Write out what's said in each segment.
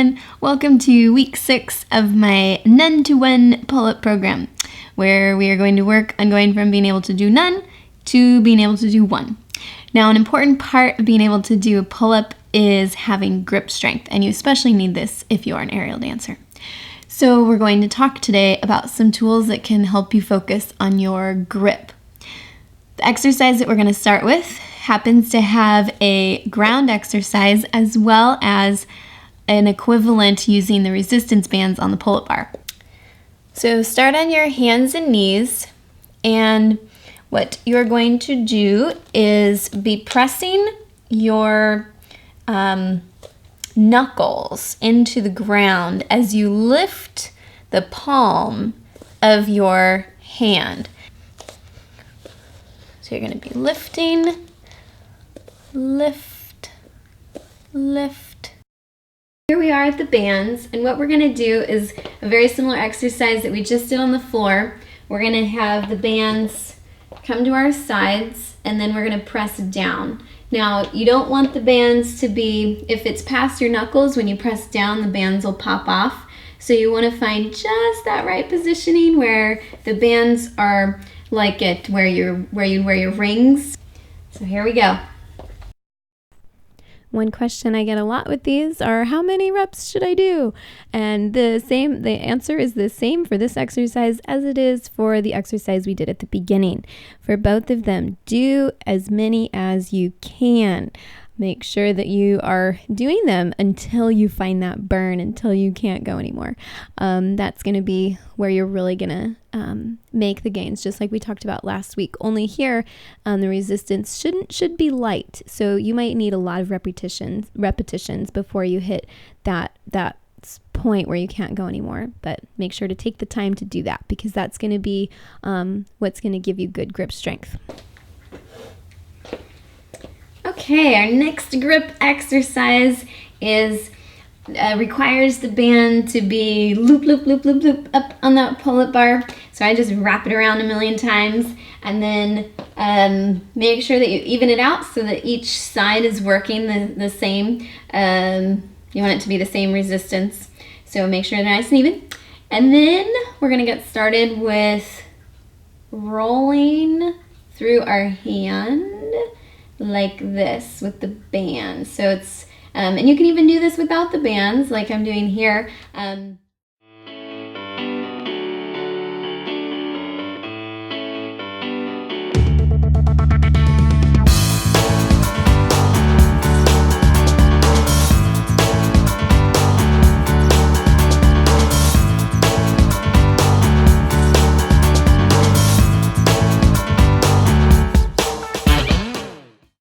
everyone. Welcome to week 6 of my none to one pull-up program, where we are going to work on going from being able to do none to being able to do one. Now, an important part of being able to do a pull-up is having grip strength, and you especially need this if you are an aerial dancer. So we're going to talk today about some tools that can help you focus on your grip. The exercise that we're going to start with happens to have a ground exercise as well as an equivalent using the resistance bands on the pull-up bar. So start on your hands and knees, and what you're going to do is be pressing your knuckles into the ground as you lift the palm of your hand. So you're going to be lifting, lift, lift. Here we are at the bands, and what we're going to do is a very similar exercise that we just did on the floor. We're going to have the bands come to our sides, and then we're going to press down. Now, you don't want the bands to be, if it's past your knuckles, when you press down, the bands will pop off. So you want to find just that right positioning where the bands are like it, where you wear your rings. So here we go. One question I get a lot with these are, how many reps should I do? And the answer is the same for this exercise as it is for the exercise we did at the beginning. For both of them, do as many as you can. Make sure that you are doing them until you find that burn, until you can't go anymore. That's going to be where you're really going to make the gains, just like we talked about last week. Only here, the resistance should be light. So you might need a lot of repetitions before you hit that point where you can't go anymore. But make sure to take the time to do that, because that's going to be what's going to give you good grip strength. Okay, our next grip exercise is requires the band to be loop, loop, loop, loop, loop up on that pull-up bar. So I just wrap it around a million times, and then make sure that you even it out so that each side is working the same. You want it to be the same resistance. So make sure they're nice and even. And then we're going to get started with rolling through our hand like this with the band. So it's, and you can even do this without the bands like I'm doing here.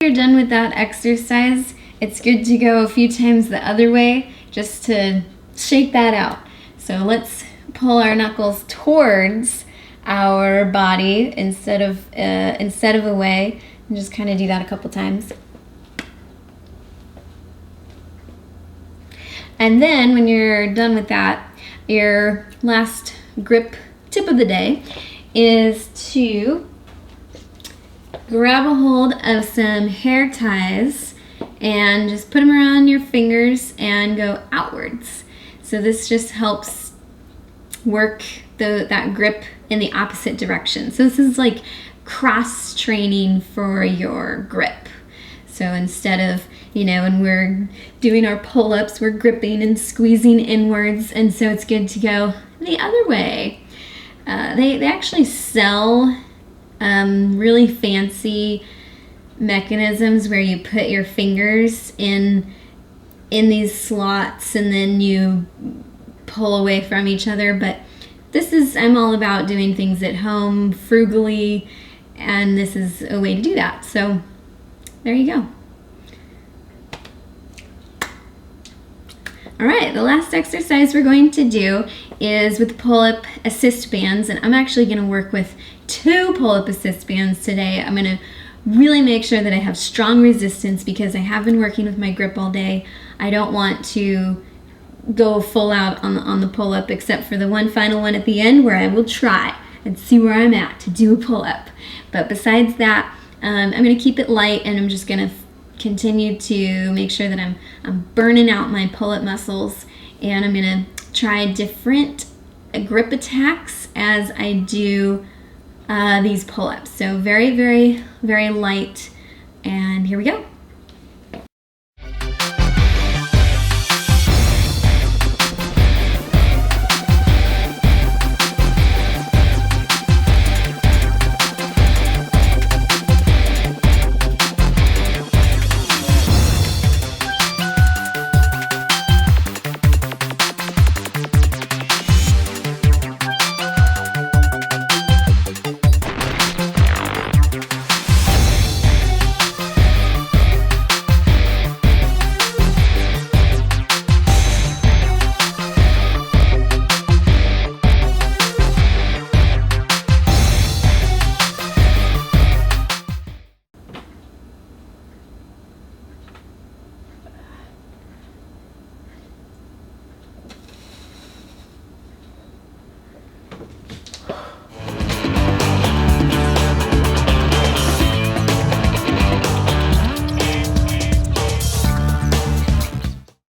You're done with that exercise, it's good to go a few times the other way just to shake that out. So let's pull our knuckles towards our body instead of away, and just kind of do that a couple times. And then when you're done with that, your last grip tip of the day is to grab a hold of some hair ties and just put them around your fingers and go outwards. So this just helps work that grip in the opposite direction. So this is like cross training for your grip. So instead of, when we're doing our pull-ups, we're gripping and squeezing inwards, and so it's good to go the other way. They actually sell really fancy mechanisms where you put your fingers in these slots and then you pull away from each other. But I'm all about doing things at home frugally, and this is a way to do that. So there you go. All right, the last exercise we're going to do is with pull-up assist bands, and I'm actually going to work with 2 pull-up assist bands today. I'm going to really make sure that I have strong resistance because I have been working with my grip all day. I don't want to go full out on the pull-up except for the one final one at the end where I will try and see where I'm at to do a pull-up. But besides that, I'm going to keep it light, and I'm just going to continue to make sure that I'm burning out my pull-up muscles and I'm gonna try different grip attacks as I do these pull-ups. So very, very, very light, and here we go.